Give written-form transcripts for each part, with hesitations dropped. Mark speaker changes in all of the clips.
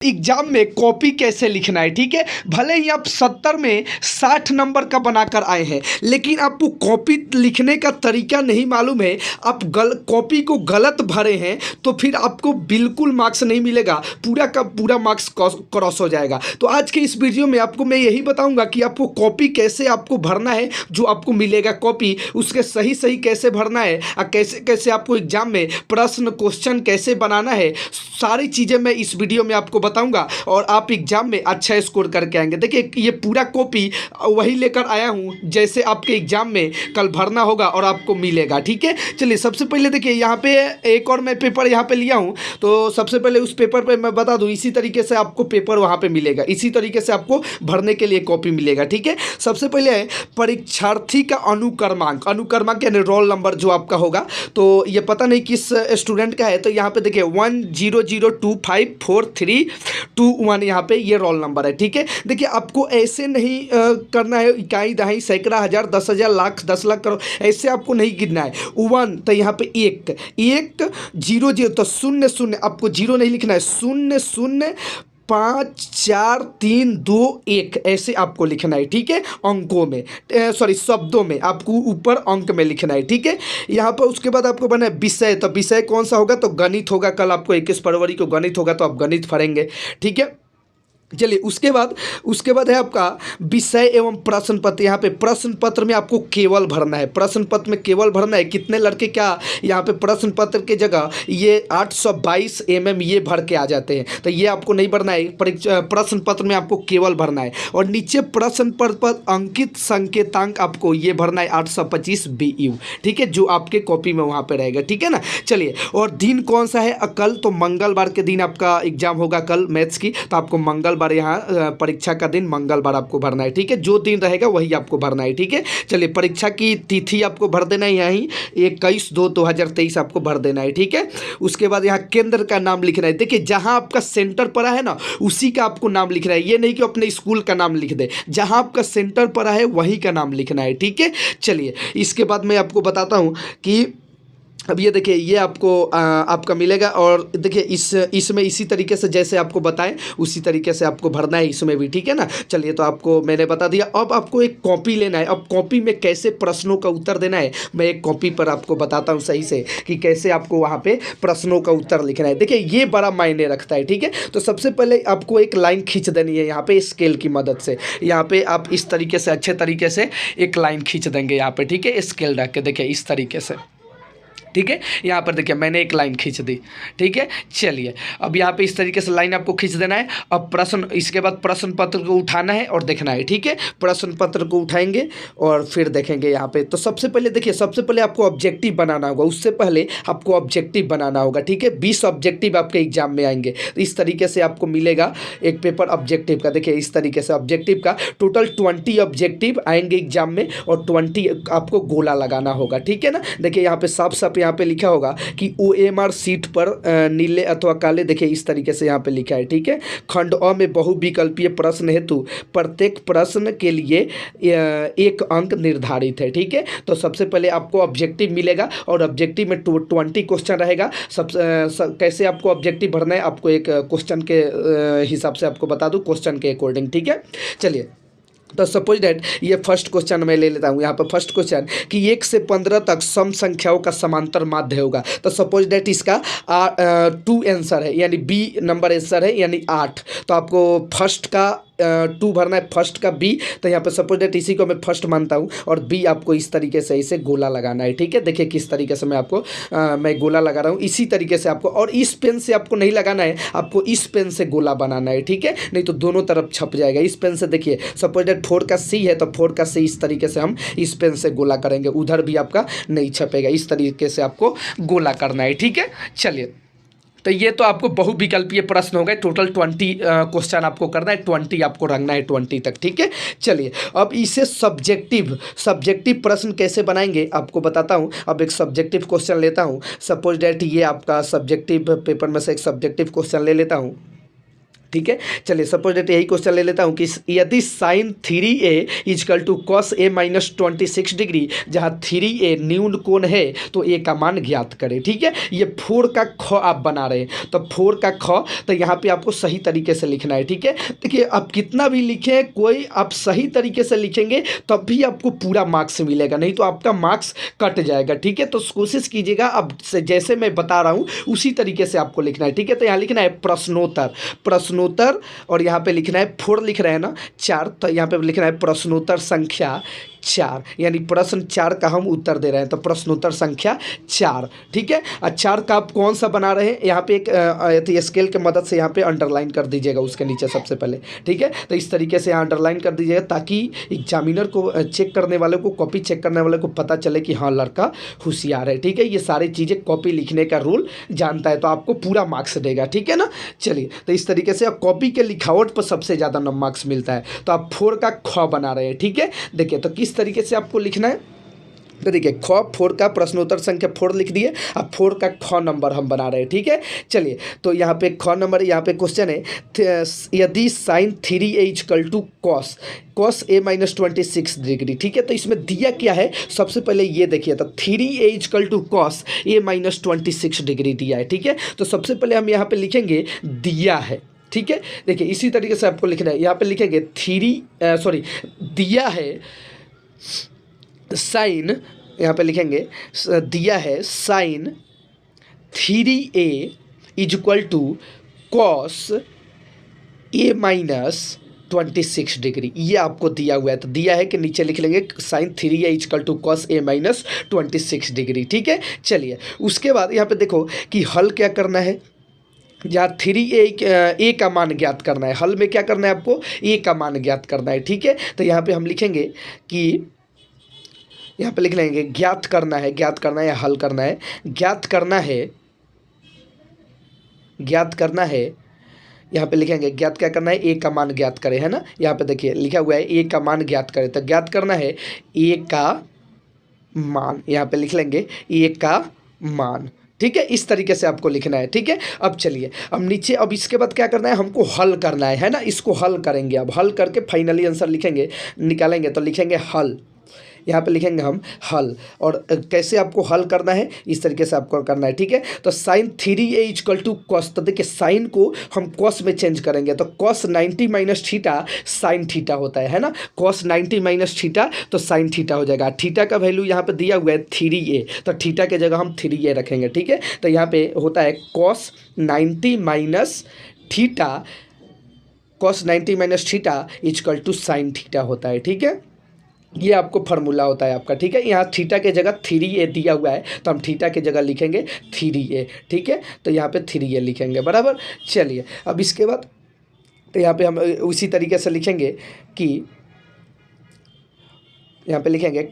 Speaker 1: Exam में copy कैसे लिखना है। ठीक है, भले ही आप 70 में 60 नंबर का बनाकर आए हैं, लेकिन आपको कॉपी लिखने का तरीका नहीं मालूम है, आप कॉपी को गलत भरे हैं, तो फिर आपको बिल्कुल मार्क्स नहीं मिलेगा, पूरा का पूरा मार्क्स क्रॉस हो जाएगा। तो आज के इस वीडियो में आपको मैं यही बताऊंगा कि आपको कॉपी कैसे आपको भरना है, जो आपको मिलेगा कॉपी उसके सही सही कैसे भरना है, और कैसे कैसे आपको एग्जाम में प्रश्न क्वेश्चन कैसे बनाना है, सारी चीज़ें मैं इस वीडियो में आपको बताऊंगा और आप एग्जाम में अच्छा स्कोर करके आएंगे। देखिए, ये पूरा कॉपी वही लेकर आया हूँ जैसे आपके एग्जाम में कल भरना होगा और आपको मिलेगा। ठीक है, चलिए सबसे पहले देखिए, यहाँ पे एक और मैं पेपर यहाँ पे लिया हूँ, तो सबसे पहले उस पेपर पे मैं बता दूँ, इसी तरीके से आपको पेपर वहाँ पे मिलेगा, इसी तरीके से आपको भरने के लिए कॉपी मिलेगा। ठीक है, सबसे पहले है परीक्षार्थी का अनुक्रमांक, अनुक्रमांक यानी रोल नंबर जो आपका होगा, तो ये पता नहीं किस स्टूडेंट का है, तो यहाँ पे देखिए 1002543221 यहाँ पे ये रोल नंबर है। ठीक है, देखिए आपको ऐसे नहीं करना है, इकाई दहाई सैकड़ा हज़ार 10,000 लाख 10 लाख करोड़, ऐसे आपको नहीं गिनना है। 1 तो यहाँ पे 1 1 0 0 तो 0 0 आपको 0 नहीं लिखना है, 0 0 5 4 3 2 1 ऐसे आपको लिखना है। ठीक है, अंकों में सॉरी शब्दों में आपको ऊपर अंक में लिखना है। ठीक है, यहाँ पर उसके बाद आपको बना है विषय, तो विषय कौन सा होगा, तो गणित होगा, कल आपको 21 फरवरी को गणित होगा, तो आप गणित पढ़ेंगे। ठीक है, चलिए उसके बाद है आपका विषय एवं प्रश्न पत्र। यहाँ पे प्रश्न पत्र में आपको केवल भरना है, प्रश्न पत्र में केवल भरना है। कितने लड़के क्या यहाँ पे प्रश्न पत्र के जगह ये 822 ये भर के आ जाते हैं, तो ये आपको नहीं भरना है, प्रश्न पत्र में आपको केवल भरना है। और नीचे प्रश्न पत्र पर अंकित संकेतांक आपको ये भरना है 825 BU। ठीक है, जो आपके कॉपी में वहाँ पर रहेगा। ठीक है ना, चलिए, और दिन कौन सा है, कल तो मंगलवार के दिन आपका एग्जाम होगा कल मैथ्स की, तो आपको मंगलवार यहाँ परीक्षा का दिन मंगलवार आपको भरना है। ठीक है, जो दिन रहेगा वही आपको भरना है। ठीक है, चलिए परीक्षा की तिथि आपको भर देना है, यहीं 21/2/2023 आपको भर देना है। ठीक है, उसके बाद यहाँ केंद्र का नाम लिखना है। देखिए, जहाँ आपका सेंटर पड़ा है ना, उसी का आपको नाम लिखना है, ये नहीं कि अपने स्कूल का नाम लिख दे, जहाँ आपका सेंटर पड़ा है वहीं का नाम लिखना है। ठीक है, चलिए इसके बाद मैं आपको बताता हूँ कि अब ये देखिए, ये आपको आपका मिलेगा। और देखिए इसमें इसी तरीके से जैसे आपको बताएं उसी तरीके से आपको भरना है इसमें भी। ठीक है ना, चलिए तो आपको मैंने बता दिया। अब आपको एक कॉपी लेना है, अब कॉपी में कैसे प्रश्नों का उत्तर देना है, मैं एक कॉपी पर आपको बताता हूँ सही से कि कैसे आपको वहाँ पे प्रश्नों का उत्तर लिखना है। देखिए, ये बड़ा मायने रखता है। ठीक है, तो सबसे पहले आपको एक लाइन खींच देनी है यहाँ पे स्केल की मदद से। यहाँ पे आप इस तरीके से अच्छे तरीके से एक लाइन खींच देंगे यहाँ पे। ठीक है, स्केल रख के देखिए इस तरीके से। ठीक है, यहाँ पर देखिए मैंने एक लाइन खींच दी। ठीक है, चलिए अब यहाँ पे इस तरीके से लाइन आपको खींच देना है। अब प्रश्न, इसके बाद प्रश्न पत्र को उठाना है और देखना है। ठीक है, प्रश्न पत्र को उठाएंगे और फिर देखेंगे यहाँ पे। तो सबसे पहले देखिए, सबसे पहले आपको ऑब्जेक्टिव बनाना होगा, उससे पहले आपको ऑब्जेक्टिव बनाना होगा। ठीक है, 20 ऑब्जेक्टिव आपके एग्जाम में आएंगे, तो इस तरीके से आपको मिलेगा एक पेपर ऑब्जेक्टिव का। देखिए इस तरीके से ऑब्जेक्टिव का टोटल 20 ऑब्जेक्टिव आएंगे एग्जाम में, और 20 आपको गोला लगाना होगा। ठीक है ना, देखिए यहाँ पे साफ यहाँ पे लिखा होगा कि OMR सीट पर नीले अथवा काले, देखिए इस तरीके से यहाँ पे लिखा है। ठीक है, खंड अ में बहुविकल्पीय प्रश्न हेतु प्रत्येक प्रश्न के लिए एक अंक निर्धारित है। ठीक है, तो सबसे पहले आपको ऑब्जेक्टिव मिलेगा और ऑब्जेक्टिव में 20 क्वेश्चन रहेगा। कैसे आपको ऑब्जेक्टिव भरना है, आपको एक क्वेश्चन के हिसाब से आपको बता दूँ, क्वेश्चन के अकॉर्डिंग। ठीक है, चलिए तो सपोज दैट ये फर्स्ट क्वेश्चन मैं ले लेता हूँ। यहाँ पर फर्स्ट क्वेश्चन कि 1 से 15 तक सम संख्याओं का समांतर माध्य होगा, तो सपोज दैट इसका 2 आंसर है, यानी B नंबर आंसर है, यानी 8। तो आपको फर्स्ट का 2 भरना है, फर्स्ट का B, तो यहाँ पे सपोज दैट इसी को मैं फर्स्ट मानता हूँ, और B आपको इस तरीके से इसे गोला लगाना है। ठीक है, देखिए किस तरीके से मैं आपको मैं गोला लगा रहा हूँ, इसी तरीके से आपको, और इस पेन से आपको नहीं लगाना है, आपको इस पेन से गोला बनाना है। ठीक है, नहीं तो दोनों तरफ छप जाएगा। इस पेन से देखिए, सपोज दैट 4 का C है, तो 4 का C इस तरीके से हम इस पेन से गोला करेंगे, उधर भी आपका नहीं छपेगा, इस तरीके से आपको गोला करना है। ठीक है, चलिए तो ये तो आपको बहुविकल्पीय प्रश्न हो गए। टोटल 20 क्वेश्चन आपको करना है, 20 आपको रखना है 20 तक। ठीक है, चलिए अब इसे सब्जेक्टिव प्रश्न कैसे बनाएंगे आपको बताता हूँ। अब एक सब्जेक्टिव क्वेश्चन लेता हूँ, सपोज डैट ये आपका सब्जेक्टिव पेपर में से एक सब्जेक्टिव क्वेश्चन ले लेता हूँ। ठीक है। चलिए सपोज डेट यही क्वेश्चन ले लेता हूँ कि यदि sine 3a is equal to cos a minus 26 degree, जहाँ 3a न्यून कोण है तो a का मान ज्ञात करें। ठीक है, ये 4 का ख आप बना रहे हैं, तो 4 का ख तो यहाँ पे आपको सही तरीके से लिखना है। ठीक है, देखिए आप कितना भी लिखें, कोई आप सही तरीके से लिखेंगे तब भी आपको पूरा मार्क्स मिलेगा, नहीं तो आपका मार्क्स कट जाएगा। ठीक है, तो कोशिश कीजिएगा अब जैसे मैं बता रहा हूँ उसी तरीके से आपको लिखना है। ठीक है, तो यहाँ लिखना है प्रश्नोत्तर, प्रश्नोत्तर, और यहाँ पे लिखना है 4 लिख रहे हैं ना 4, तो यहाँ पे लिखना है प्रश्नोत्तर संख्या 4, यानी प्रश्न 4 का हम उत्तर दे रहे हैं, तो प्रश्नोत्तर संख्या 4। ठीक है, और 4 का आप कौन सा बना रहे हैं, यहाँ पे एक स्केल की मदद से यहाँ पे अंडरलाइन कर दीजिएगा उसके नीचे सबसे पहले। ठीक है, तो इस तरीके से यहाँ अंडरलाइन कर दीजिएगा ताकि एग्जामिनर को चेक करने वाले को, कॉपी चेक करने वाले को पता चले कि हाँ लड़का होशियार है। ठीक है, ये सारी चीज़ें कॉपी लिखने का रूल जानता है, तो आपको पूरा मार्क्स देगा। ठीक है ना, चलिए तो इस तरीके से कॉपी के लिखावट पर सबसे ज़्यादा मार्क्स मिलता है, तो आप 4 का ख बना रहे हैं। ठीक है, देखिए तो किस तरीके से आपको लिखना है, तो देखिए ख 4 का प्रश्नोत्तर संख्या 4 लिख दिए, अब 4 का ख नंबर हम बना रहे हैं। ठीक है, चलिए तो यहाँ पे ख नंबर, यहाँ पे क्वेश्चन है यदि sine 3a is equal to cos a minus 26 degree. ठीक है, तो इसमें दिया क्या है, सबसे पहले ये देखिए, तो 3a is equal to cos a minus 26 degree दिया है। ठीक है, तो सबसे पहले हम यहाँ पे लिखेंगे दिया है। ठीक है, देखिए इसी तरीके से आपको लिखना है, यहाँ पे लिखेंगे दिया है साइन, यहाँ पे लिखेंगे दिया है sine 3a is equal to cos a minus 26 degree, ये आपको दिया हुआ है, तो दिया है कि नीचे लिख लेंगे sine 3a is equal to cos a minus 26 degree. ठीक है, चलिए उसके बाद यहाँ पे देखो कि हल क्या करना है, जहाँ 3a का मान ज्ञात करना है, हल में क्या करना है आपको, a का मान ज्ञात करना है। ठीक है, तो यहाँ पे हम लिखेंगे कि यहाँ पे लिख लेंगे ज्ञात करना है, ज्ञात करना है या हल करना है, ज्ञात करना है, ज्ञात करना है, यहाँ पे लिखेंगे ज्ञात क्या करना है, ए का मान ज्ञात करें, है ना, यहाँ पे देखिए लिखा हुआ है ए का मान ज्ञात करें, तो ज्ञात करना है ए का मान, यहाँ पे लिख लेंगे ए का मान। ठीक है, इस तरीके से आपको लिखना है। ठीक है, अब चलिए अब नीचे, अब इसके बाद क्या करना है, हमको हल करना है ना, इसको हल करेंगे, अब हल करके फाइनली आंसर लिखेंगे, निकालेंगे, तो लिखेंगे हल, यहाँ पे लिखेंगे हम हल, और कैसे आपको हल करना है इस तरीके से आपको करना है। ठीक है, तो sign 3a is equal to cos, तो देखिए साइन को हम कॉस में चेंज करेंगे, तो cos 90 minus theta sine theta होता है ना, कॉस 90 माइनस थीटा तो साइन थीटा हो जाएगा। थीटा का वैल्यू यहाँ पे दिया हुआ है 3a, तो थीटा के जगह हम 3a रखेंगे। ठीक है, तो यहाँ पे होता है cos 90 minus theta, cos 90 minus theta is equal to sine theta होता है। ठीक है, ये आपको फार्मूला होता है आपका। ठीक है, यहाँ थीटा के जगह 3a दिया हुआ है, तो हम थीटा के जगह लिखेंगे 3a। ठीक है, तो यहाँ पे 3a लिखेंगे, बराबर। चलिए अब इसके बाद तो यहाँ पे हम उसी तरीके से लिखेंगे कि यहाँ पे लिखेंगे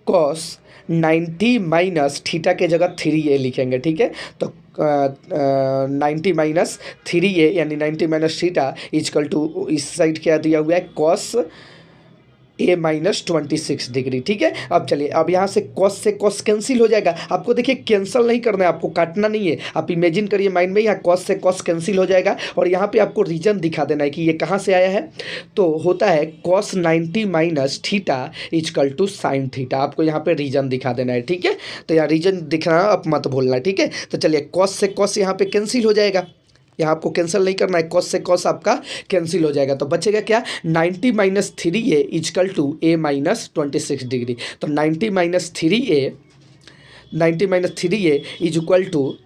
Speaker 1: कॉस 90 माइनस थीटा के जगह 3a लिखेंगे। ठीक है, तो 90 माइनस 3a यानी 90 माइनस थीटा इजकल टू, इस साइड क्या दिया हुआ है, कॉस a माइनस 26 डिग्री। ठीक है, अब चलिए अब यहाँ से कॉस कैंसिल हो जाएगा, आपको देखिए कैंसिल नहीं करना है, आपको काटना नहीं है, आप इमेजिन करिए माइंड में, यहाँ कॉस से कॉस कैंसिल हो जाएगा, और यहाँ पे आपको रीजन दिखा देना है कि ये कहाँ से आया है, तो होता है cos 90 minus theta is equal to sine theta, आपको यहाँ पे रीजन दिखा देना है। ठीक है, तो यहाँ रीजन दिखना आप मत भूलना। ठीक है, तो चलिए कॉस से कॉस यहाँ पे कैंसिल हो जाएगा, यहाँ आपको कैंसिल नहीं करना है, कॉस से कॉस आपका कैंसिल हो जाएगा, तो बचेगा क्या, 90 minus 3a is equal to a minus 26 degree, तो 90 minus 3a is equal to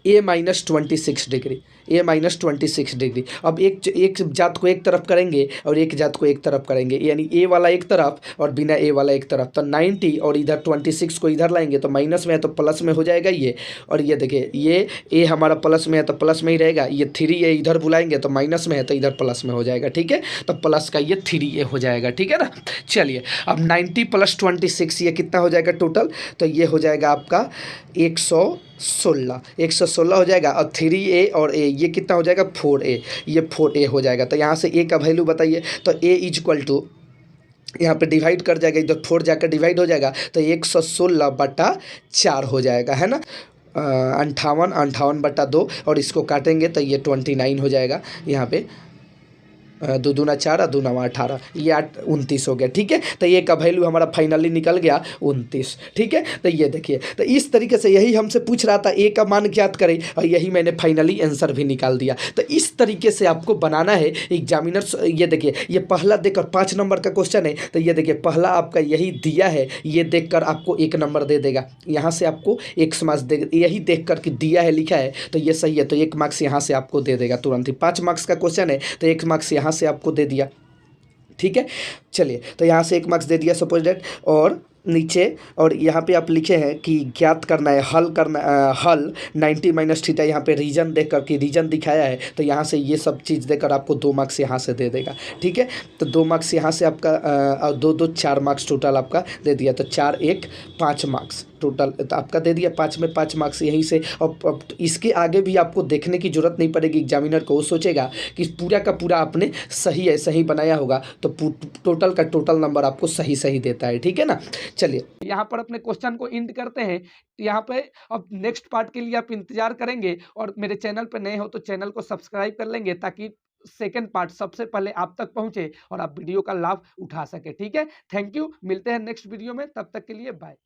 Speaker 1: a minus 26 degree, a minus 26 degree. अब एक जात को एक तरफ करेंगे और एक जात को एक तरफ करेंगे, यानी a वाला एक तरफ और बिना a वाला एक तरफ, तो 90 और इधर 26 को इधर लाएंगे तो माइनस में है तो प्लस में हो जाएगा ये, और ये देखिए ये a हमारा प्लस में है तो प्लस में ही रहेगा, ये 3a इधर बुलाएंगे तो माइनस में है तो इधर प्लस में हो जाएगा। ठीक है, तो प्लस का ये 3a हो जाएगा। ठीक है ना, चलिए अब 90 प्लस 26 ये कितना हो जाएगा टोटल, तो ये हो जाएगा आपका 116 हो जाएगा, और 3a और a ये कितना हो जाएगा 4a, ये 4a हो जाएगा। तो यहाँ से a का वैल्यू बताइए, तो a इज इक्वल टू यहाँ पे डिवाइड कर जाएगा, इधर 4 जाकर डिवाइड हो जाएगा, तो 116/4 हो जाएगा, है ना, 58 58/2 और इसको काटेंगे तो ये 29 हो जाएगा यहाँ पे। दो दूना 4 और दो नवा 18, ये 29 हो गया। ठीक है, तो ये का वैल्यू हमारा फाइनली निकल गया 29। ठीक है, तो ये देखिए, तो इस तरीके से यही हमसे पूछ रहा था, ए का मान ज्ञात करें, और यही मैंने फाइनली आंसर भी निकाल दिया। तो इस तरीके से आपको बनाना है एग्जामिनर। ये देखिए, ये पहला देखकर 5 नंबर का क्वेश्चन है, तो ये देखिए पहला आपका यही दिया है, ये देखकर आपको 1 नंबर दे देगा। यहाँ से आपको X मार्क्स दे, यही देख कर कि दिया है लिखा है तो ये सही है, तो 1 मार्क्स यहाँ से आपको दे देगा तुरंत ही। 5 मार्क्स का क्वेश्चन है तो 1 मार्क्स यहाँ से आपको दे दिया। ठीक है, चलिए, तो यहाँ से 1 मार्क्स दे दिया सपोज डेट। और नीचे, और यहाँ पे आप लिखे हैं कि ज्ञात करना है, हल करना, हल 90 माइनस थीटा, यहाँ पे रीजन देख कर कि रीजन दिखाया है, तो यहाँ से ये सब चीज़ देकर आपको 2 मार्क्स यहाँ से दे देगा। ठीक है, तो 2 मार्क्स यहाँ से आपका, और 2 2 4 मार्क्स टोटल आपका दे दिया, तो 4 1 5 मार्क्स टोटल तो आपका दे दिया। 5 में 5 मार्क्स यहीं से। अब इसके आगे भी आपको देखने की जरूरत नहीं पड़ेगी एग्जामिनर को, वो सोचेगा कि पूरा का पूरा आपने सही है, सही बनाया होगा, तो टोटल का टोटल नंबर आपको सही सही देता है। ठीक है ना, चलिए यहाँ पर अपने क्वेश्चन को इंड करते हैं। यहाँ पे अब नेक्स्ट पार्ट के लिए आप इंतजार करेंगे, और मेरे चैनल पर नए हो तो चैनल को सब्सक्राइब कर लेंगे, ताकि सेकेंड पार्ट सबसे पहले आप तक पहुंचे और आप वीडियो का लाभ उठा सके। ठीक है, थैंक यू, मिलते हैं नेक्स्ट वीडियो में, तब तक के लिए बाय।